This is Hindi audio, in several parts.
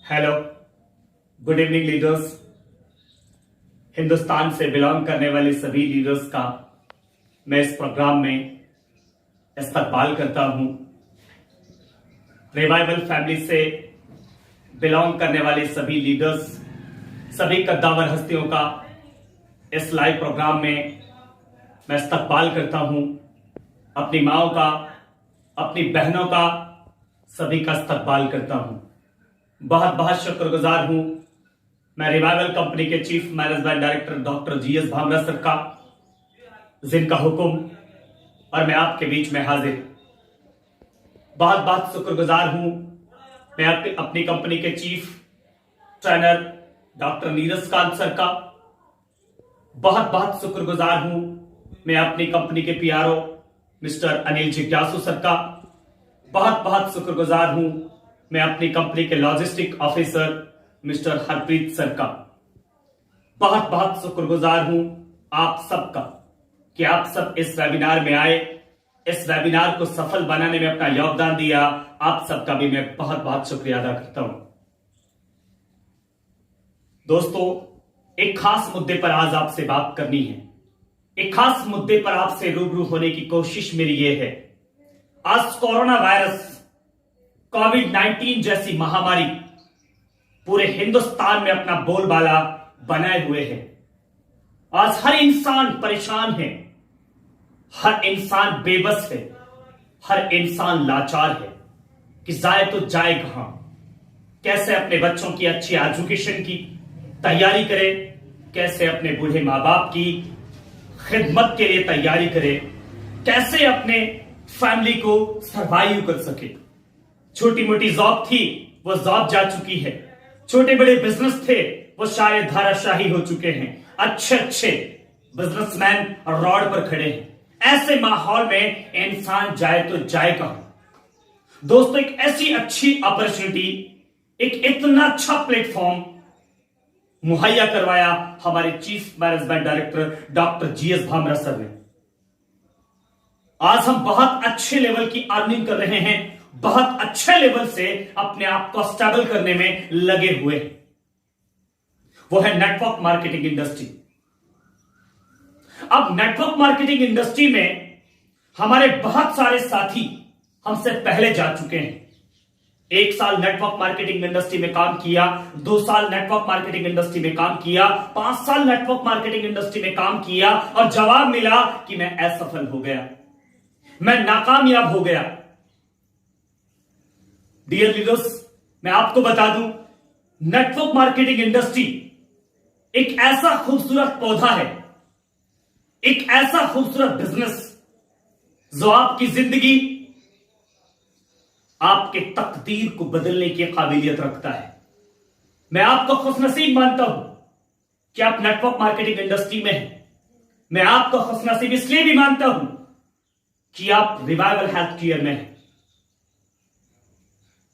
Hello, good evening leaders. Hindustan से बिलोंग करने वाले सभी लीडर्स का मैं इस प्रोग्राम में इस्तकबाल करता हूं। रिवाइवल फैमिली से बिलोंग करने वाले सभी लीडर्स, सभी कद्दावर हस्तियों का इस लाइव प्रोग्राम में मैं इस्तकबाल करता हूं। अपनी माओं का, अपनी बहनों का, सभी का इस्तकबाल करता हूं। बहुत बहुत शुक्रगुजार हूं मैं रिवाइवल कंपनी के chief management director doctor GS Bhamra sir का, जिनका हुक्म और मैं आपके बीच में हाजिर। बहुत बहुत शुक्रगुजार हूं मैं अपनी कंपनी के chief trainer doctor Neeraj Kant sir का। बहुत बहुत शुक्रगुजार हूं मैं अपनी कंपनी के पीआरओ मिस्टर अनिल जिज्ञासु सर का। बहुत बहुत शुक्रगुजार हूं मैं अपनी कंपनी के logistic officer mister Harpreet sir का। बहुत बहुत शुक्रगुजार हूं आप सबका कि आप सब इस वेबिनार में आए, इस वेबिनार को सफल बनाने में अपना योगदान दिया। आप सबका भी मैं बहुत बहुत शुक्रिया अदा करता हूं। दोस्तों, एक खास मुद्दे पर आज आपसे बात करनी है। एक खास मुद्दे पर आपसे रूबरू होने की कोशिश मेरी ये है। आज कोरोना वायरस, कोविड-19 जैसी महामारी पूरे हिंदुस्तान में अपना बोलबाला बनाए हुए है। आज हर इंसान परेशान है, हर इंसान बेबस है, हर इंसान लाचार है कि जाए तो जाए कहां, कैसे अपने बच्चों की अच्छी एजुकेशन की तैयारी करे, कैसे अपने बूढ़े मां बाप की खिदमत के लिए तैयारी करे, कैसे अपने फैमिली को सर्वाइव कर सके। छोटी मोटी जॉब थी, वो जॉब जा चुकी है। छोटे बड़े बिजनेस थे, वो शायद धाराशाही हो चुके हैं। अच्छे अच्छे बिजनेसमैन रोड पर खड़े हैं। ऐसे माहौल में इंसान जाए तो जाए कहां। दोस्तों, एक ऐसी अच्छी अपॉर्चुनिटी, एक इतना अच्छा प्लेटफॉर्म मुहैया करवाया हमारे chief management director doctor GS Bhamra sir ने। आज हम बहुत अच्छे लेवल की अर्निंग कर रहे हैं, बहुत अच्छे लेवल से अपने आप को स्टेबल करने में लगे हुए हैं। वो है नेटवर्क मार्केटिंग इंडस्ट्री। अब नेटवर्क मार्केटिंग इंडस्ट्री में हमारे बहुत सारे साथी हमसे पहले जा चुके हैं। 1 साल नेटवर्क मार्केटिंग इंडस्ट्री में काम किया, 2 साल नेटवर्क मार्केटिंग इंडस्ट्री में काम किया, 5 साल नेटवर्क मार्केटिंग इंडस्ट्री में काम किया और जवाब मिला कि मैं असफल हो गया, मैं नाकामयाब हो गया। डियर लीडर्स, मैं आपको बता दूं, नेटवर्क मार्केटिंग इंडस्ट्री एक ऐसा खूबसूरत पौधा है, एक ऐसा खूबसूरत बिजनेस जो आपकी जिंदगी, आपके तकदीर को बदलने की काबिलियत रखता है। मैं आपको खुशनसीब मानता हूं कि आप नेटवर्क मार्केटिंग इंडस्ट्री में हैं। मैं आपको खुशनसीब इसलिए भी मानता हूं कि आप रिवाइवल हेल्थ केयर में हैं।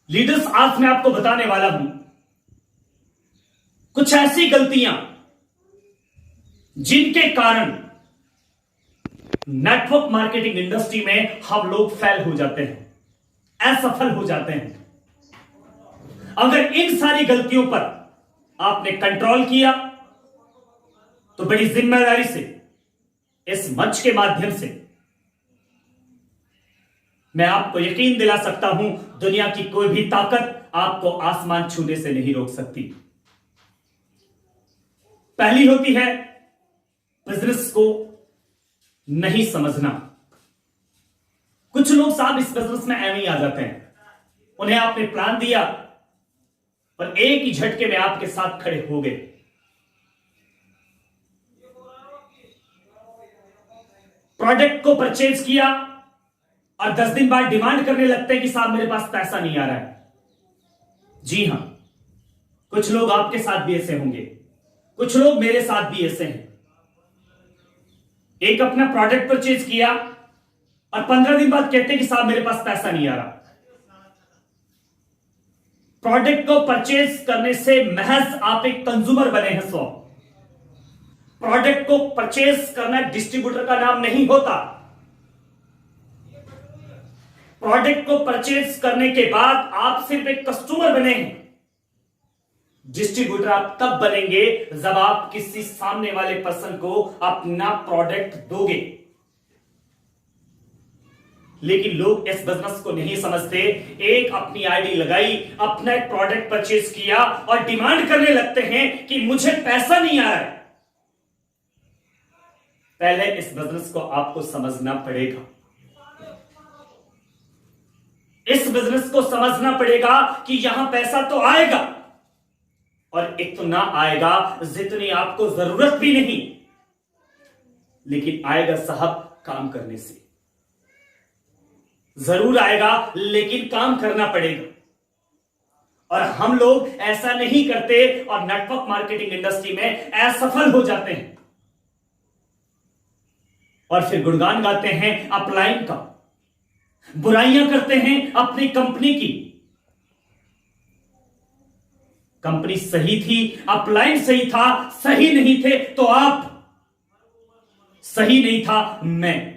लीडर्स, आज मैं आपको बताने वाला हूं कुछ ऐसी गलतियां जिनके कारण नेटवर्क मार्केटिंग इंडस्ट्री में हम लोग फेल हो जाते हैं, असफल हो जाते हैं। अगर इन सारी गलतियों पर आपने कंट्रोल किया तो बड़ी जिम्मेदारी से इस मंच के माध्यम से मैं आपको यकीन दिला सकता हूं, दुनिया की कोई भी ताकत आपको आसमान छूने से नहीं रोक सकती। पहली होती है बिजनेस को नहीं समझना। कुछ लोग साहब इस बिजनेस में ऐਵੇਂ ही आ जाते हैं। उन्हें आपने प्लान दिया और एक ही झटके में आपके साथ खड़े हो गए। प्रोडक्ट को परचेज किया और 10 दिन बाद डिमांड करने लगते हैं कि साहब मेरे पास पैसा नहीं आ रहा है। जी हां, कुछ लोग आपके साथ भी ऐसे होंगे, कुछ लोग मेरे साथ भी ऐसे हैं। एक अपना प्रोडक्ट परचेज किया और 15 दिन बाद कहते हैं कि साहब मेरे पास पैसा नहीं आ रहा। प्रोडक्ट को परचेज करने से महज आप एक कंज्यूमर बने हैं। प्रोडक्ट को परचेज करना डिस्ट्रीब्यूटर का नाम नहीं होता। प्रोडक्ट को परचेज करने के बाद आप सिर्फ एक कस्टमर बने हैं। डिस्ट्रीब्यूटर आप तब बनेंगे जब आप किसी सामने वाले पर्सन को अपना प्रोडक्ट दोगे। लेकिन लोग इस बिजनेस को नहीं समझते। एक अपनी आईडी लगाई, अपना एक प्रोडक्ट परचेज किया और डिमांड करने लगते हैं कि मुझे पैसा नहीं आ रहा है। पहले इस बिजनेस को आपको समझना पड़ेगा। इस बिजनेस को समझना पड़ेगा कि यहां पैसा तो आएगा और इतना आएगा जितनी आपको जरूरत भी नहीं, लेकिन आएगा साहब काम करने से। जरूर आएगा लेकिन काम करना पड़ेगा। और हम लोग ऐसा नहीं करते और नेटवर्क मार्केटिंग इंडस्ट्री में असफल हो जाते हैं और फिर गुणगान गाते हैं अपलाइन का, बुराइयां करते हैं अपनी कंपनी की। कंपनी सही थी, अपलाइन सही था, सही नहीं थे तो आप, सही नहीं था मैं।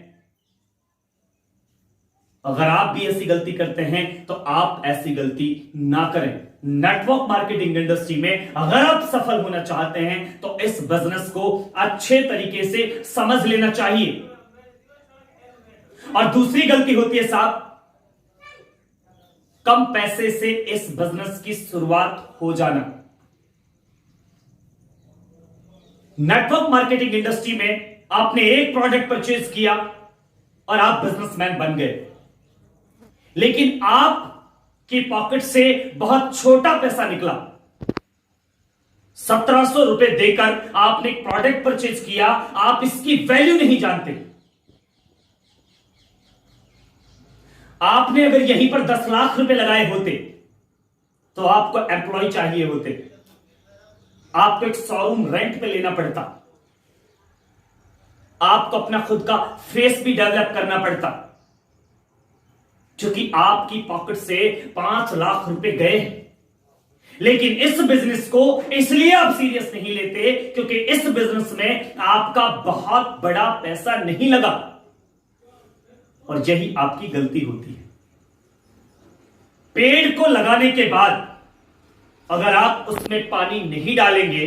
अगर आप भी ऐसी गलती करते हैं तो आप ऐसी गलती ना करें। नेटवर्क मार्केटिंग इंडस्ट्री में अगर आप सफल होना चाहते हैं तो इस बिजनेस को अच्छे तरीके से समझ लेना चाहिए। और दूसरी गलती होती है साहब, कम पैसे से इस बिजनेस की शुरुआत हो जाना। नेटवर्क मार्केटिंग इंडस्ट्री में आपने एक प्रोडक्ट परचेज किया और आप बिजनेसमैन बन गए, लेकिन आपकी पॉकेट से बहुत छोटा पैसा निकला। 1700 रुपए देकर आपने एक प्रोडक्ट परचेज किया, आप इसकी वैल्यू नहीं जानते। आपने अगर यहीं पर 10 लाख रुपए लगाए होते तो आपको एम्प्लॉय चाहिए होते, आपको एक शोरूम रेंट पे लेना पड़ता, आपको अपना खुद का फेस भी डेवलप करना पड़ता, क्योंकि आपकी पॉकेट से 5 लाख रुपए गए हैं। लेकिन इस बिजनेस को इसलिए आप सीरियस नहीं लेते क्योंकि इस बिजनेस में आपका बहुत बड़ा पैसा नहीं लगा, और यही आपकी गलती होती है। पेड़ को लगाने के बाद अगर आप उसमें पानी नहीं डालेंगे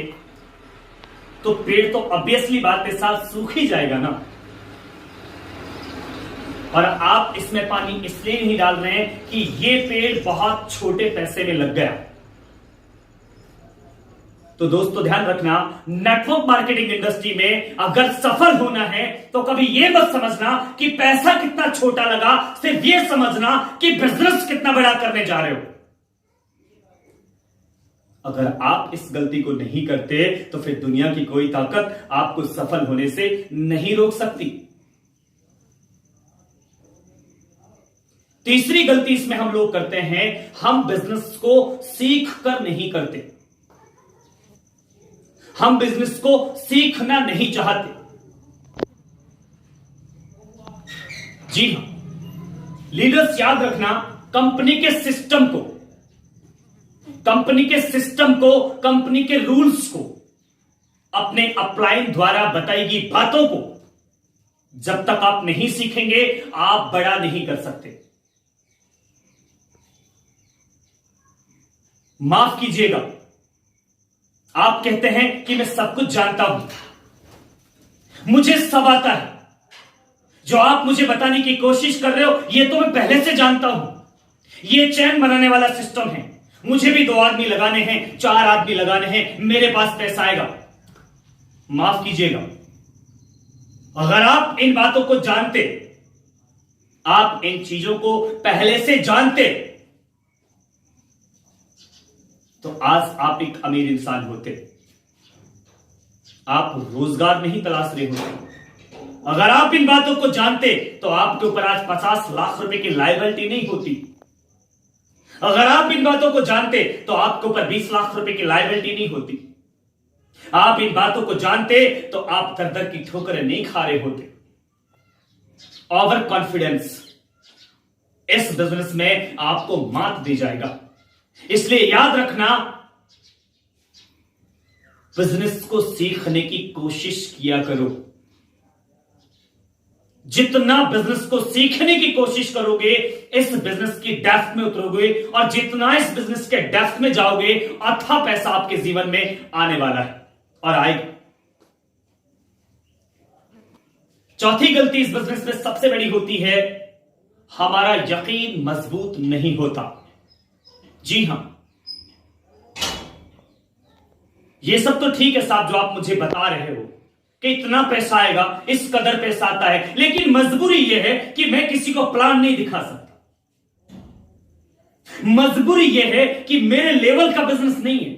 तो पेड़ तो ऑब्वियसली बात है साथ सूख ही जाएगा ना। और आप इसमें पानी इसलिए नहीं डाल रहे हैं कि ये पेड़ बहुत छोटे पैसे में लग गया। तो दोस्तों ध्यान रखना, नेटवर्क मार्केटिंग इंडस्ट्री में अगर सफल होना है तो कभी यह मत समझना कि पैसा कितना छोटा लगा, सिर्फ यह समझना कि बिजनेस कितना बड़ा करने जा रहे हो। अगर आप इस गलती को नहीं करते तो फिर दुनिया की कोई ताकत आपको सफल होने से नहीं रोक सकती। तीसरी गलती इसमें हम लोग करते हैं, हम बिजनेस को सीख कर नहीं करते। हम बिजनेस को सीखना नहीं चाहते। जी हां, लीडर्स याद रखना, कंपनी के सिस्टम को, कंपनी के रूल्स को, अपने अपलाइन द्वारा बताई गई बातों को जब तक आप नहीं सीखेंगे आप बड़ा नहीं कर सकते। माफ कीजिएगा, आप कहते हैं कि मैं सब कुछ जानता हूं, मुझे सब आता है। जो आप मुझे बताने की कोशिश कर रहे हो ये तो मैं पहले से जानता हूं। ये चैन बनाने वाला सिस्टम है, मुझे भी 2 आदमी लगाने हैं, 4 आदमी लगाने हैं, मेरे पास पैसा आएगा। माफ कीजिएगा, अगर आप इन बातों को जानते, आप इन चीजों को पहले से जानते तो आज आप एक अमीर इंसान होते, आप रोजगार नहीं तलाश रहे होते। अगर आप इन बातों को जानते तो आपके ऊपर आज 50 लाख रुपए की लायबिलिटी नहीं होती। अगर आप इन बातों को जानते तो आपके ऊपर 20 लाख रुपए की लायबिलिटी नहीं होती। आप इन बातों को जानते तो आप दर की ठोकरें नहीं खा रहे होते। ओवर कॉन्फिडेंस इस बिजनेस में आपको मात दी जाएगा। इसलिए याद रखना, बिजनेस को सीखने की कोशिश किया करो। जितना बिजनेस को सीखने की कोशिश करोगे, इस बिजनेस की डेप्थ में उतरोगे, और जितना इस बिजनेस के डेप्थ में जाओगे, अथाह पैसा आपके जीवन में आने वाला है और आएगा। चौथी गलती इस बिजनेस में सबसे बड़ी होती है, हमारा यकीन मजबूत नहीं होता। जी हां, ये सब तो ठीक है साहब जो आप मुझे बता रहे हो कि इतना पैसा आएगा, इस कदर पैसा आता है, लेकिन मजबूरी यह है कि मैं किसी को प्लान नहीं दिखा सकता। मजबूरी यह है कि मेरे लेवल का बिजनेस नहीं है।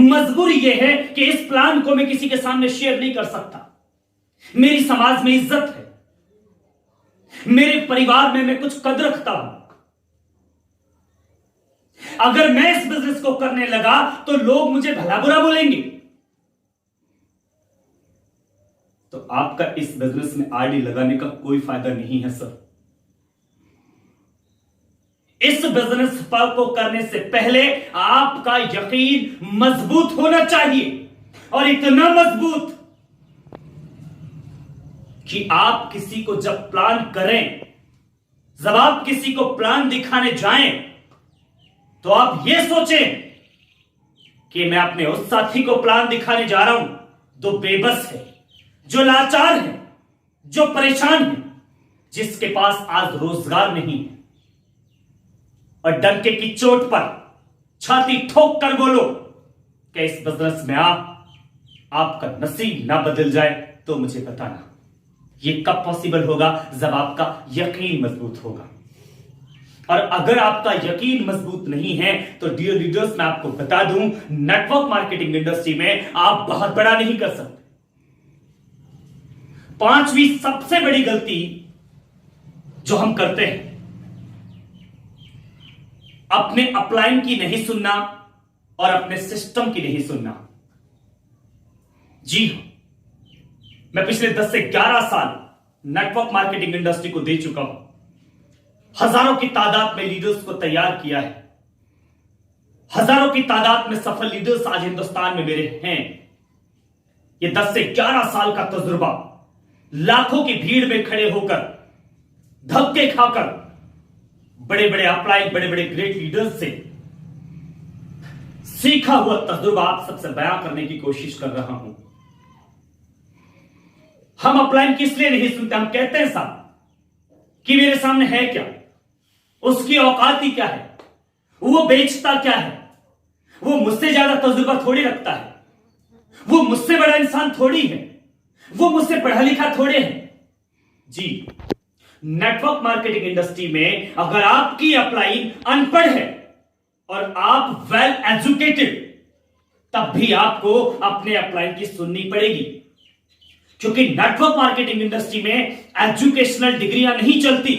मजबूरी यह है कि इस प्लान को मैं किसी के सामने शेयर नहीं कर सकता। मेरी समाज में इज्जत है, मेरे परिवार में मैं कुछ कदर रखता हूं। अगर मैं इस बिजनेस को करने लगा तो लोग मुझे भला बुरा बोलेंगे। तो आपका इस बिजनेस में आरडी लगाने का कोई फायदा नहीं है सर। इस बिजनेस को करने से पहले आपका यकीन मजबूत होना चाहिए, और इतना मजबूत कि आप किसी को जब प्लान करें, जब आप किसी को प्लान दिखाने जाएं, तो आप यह सोचें कि मैं अपने उस साथी को प्लान दिखाने जा रहा हूं जो बेबस है, जो लाचार है, जो परेशान है, जिसके पास आज रोजगार नहीं है। और डंके की चोट पर छाती ठोक कर बोलो कि इस बिजनेस में आपका नसीब ना बदल जाए, तो मुझे बताना। यह कब पॉसिबल होगा? जब आपका यकीन मजबूत होगा। और अगर आपका यकीन मजबूत नहीं है तो डियर लीडर्स, मैं आपको बता दूं, नेटवर्क मार्केटिंग इंडस्ट्री में आप बहुत बड़ा नहीं कर सकते। पांचवी सबसे बड़ी गलती जो हम करते हैं, अपने अपलाइन की नहीं सुनना और अपने सिस्टम की नहीं सुनना। जी हां, मैं पिछले 10 से 11 साल नेटवर्क मार्केटिंग इंडस्ट्री को दे चुका हूं। हजारों की तादाद में लीडर्स को तैयार किया है। हजारों की तादाद में सफल लीडर्स आज हिंदुस्तान में मेरे हैं। ये 10 से 11 साल का तजुर्बा, लाखों की भीड़ में खड़े होकर, धक्के खाकर, बड़े बड़े अपलाइन, बड़े बड़े ग्रेट लीडर्स से सीखा हुआ तजुर्बा आप सबसे बयां करने की कोशिश कर रहा हूं। हम अपलाइन किस लिए नहीं सुनते? हम कहते हैं साहब कि मेरे सामने है क्या, उसकी औकात ही क्या है, वो बेचता क्या है, वो मुझसे ज्यादा तजुर्बा थोड़ी रखता है, वो मुझसे बड़ा इंसान थोड़ी है, वो मुझसे पढ़ा लिखा थोड़े है। जी, नेटवर्क मार्केटिंग इंडस्ट्री में अगर आपकी अपलाइन अनपढ़ है और आप वेल एजुकेटेड, तब भी आपको अपने अपलाइन की सुननी पड़ेगी, क्योंकि नेटवर्क मार्केटिंग इंडस्ट्री में एजुकेशनल डिग्रियां नहीं चलती।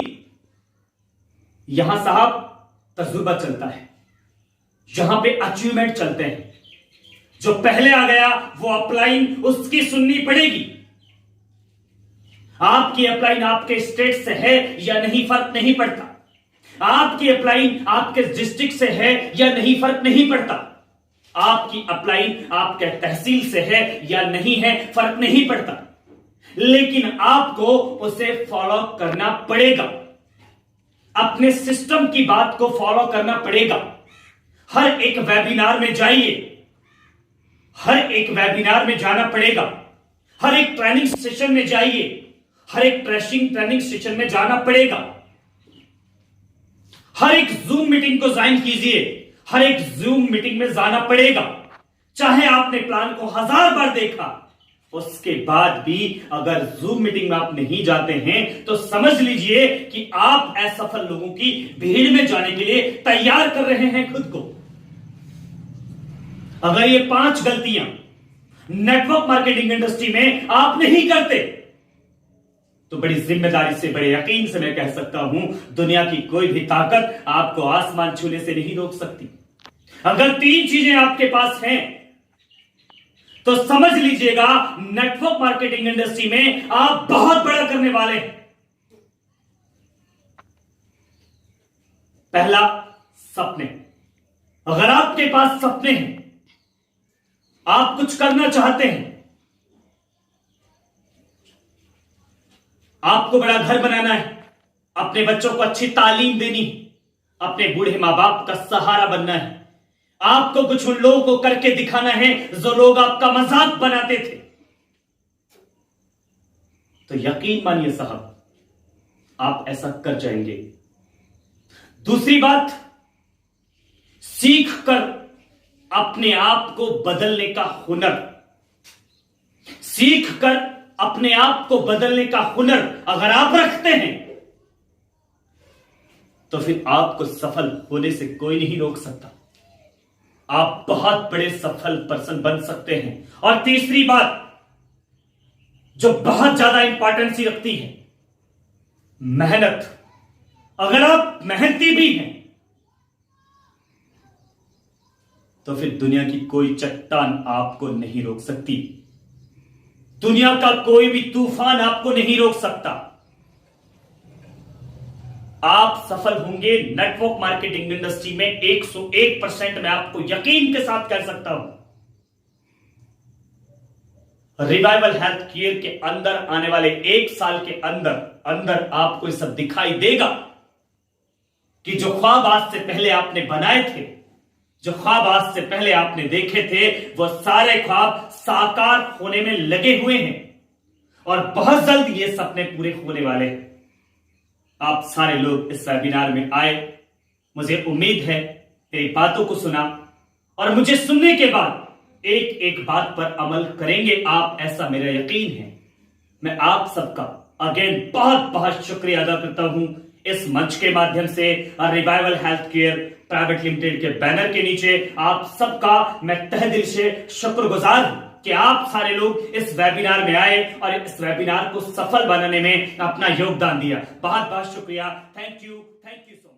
यहां साहब तजुर्बा चलता है, यहां पे अचीवमेंट चलते हैं। जो पहले आ गया वो अपलाइन, उसकी सुननी पड़ेगी। आपकी अपलाइन आपके स्टेट से है या नहीं फर्क नहीं पड़ता। आपकी अपलाइन आपके डिस्ट्रिक्ट से है या नहीं फर्क नहीं पड़ता। आपकी अपलाइन आपके तहसील से है या नहीं है फर्क नहीं पड़ता, लेकिन आपको उसे फॉलो करना पड़ेगा। अपने सिस्टम की बात को फॉलो करना पड़ेगा। हर एक वेबिनार में जाइए, हर एक वेबिनार में जाना पड़ेगा। हर एक ट्रेनिंग सेशन में जाइए, हर एक ट्रेनिंग सेशन में जाना पड़ेगा। हर एक जूम मीटिंग को ज्वाइन कीजिए, हर एक जूम मीटिंग में जाना पड़ेगा। चाहे आपने प्लान को 1000 बार देखा, उसके बाद भी अगर जूम मीटिंग में आप नहीं जाते हैं तो समझ लीजिए कि आप असफल लोगों की भीड़ में जाने के लिए तैयार कर रहे हैं खुद को। अगर ये 5 गलतियां नेटवर्क मार्केटिंग इंडस्ट्री में आप नहीं करते, तो बड़ी जिम्मेदारी से, बड़े यकीन से मैं कह सकता हूं, दुनिया की कोई भी ताकत आपको आसमान छूने से नहीं रोक सकती। अगर 3 चीजें आपके पास हैं तो समझ लीजिएगा नेटवर्क मार्केटिंग इंडस्ट्री में आप बहुत बड़ा करने वाले हैं। पहला, सपने। अगर आपके पास सपने हैं, आप कुछ करना चाहते हैं, आपको बड़ा घर बनाना है, अपने बच्चों को अच्छी तालीम देनी, अपने बूढ़े मां बाप का सहारा बनना है। आपको कुछ उन लोगों को करके दिखाना है जो लोग आपका मजाक बनाते थे। तो यकीन मानिए साहब, आप ऐसा कर जाएंगे। दूसरी बात, सीख कर अपने आप को बदलने का हुनर, सीख कर अपने आप को बदलने का हुनर अगर आप रखते हैं तो फिर आपको सफल होने से कोई नहीं रोक सकता। आप बहुत बड़े सफल पर्सन बन सकते हैं। और तीसरी बात जो बहुत ज्यादा इंपॉर्टेंसी रखती है, मेहनत। अगर आप मेहनती भी हैं तो फिर दुनिया की कोई चट्टान आपको नहीं रोक सकती, दुनिया का कोई भी तूफान आपको नहीं रोक सकता। आप सफल होंगे नेटवर्क मार्केटिंग इंडस्ट्री में 101% मैं आपको यकीन के साथ कह सकता हूं। रिवाइवल हेल्थ केयर के अंदर आने वाले 1 साल के अंदर आपको ये सब दिखाई देगा कि जो ख्वाब आज से पहले आपने बनाए थे, जो ख्वाब आज से पहले आपने देखे थे, वो सारे ख्वाब साकार होने में लगे हुए हैं और बहुत जल्द ये सपने पूरे होने वाले हैं। आप सारे लोग इस वेबिनार में आए, मुझे उम्मीद है मेरी बातों को सुना और मुझे सुनने के बाद एक एक बात पर अमल करेंगे आप, ऐसा मेरा यकीन है। मैं आप सबका अगेन बहुत बहुत शुक्रिया अदा करता हूं इस मंच के माध्यम से। Revival health care private limited के बैनर के नीचे आप सबका मैं तहे दिल से शुक्रगुजार हूं कि आप सारे लोग इस वेबिनार में आए और इस वेबिनार को सफल बनाने में अपना योगदान दिया। बहुत बहुत शुक्रिया। Thank you so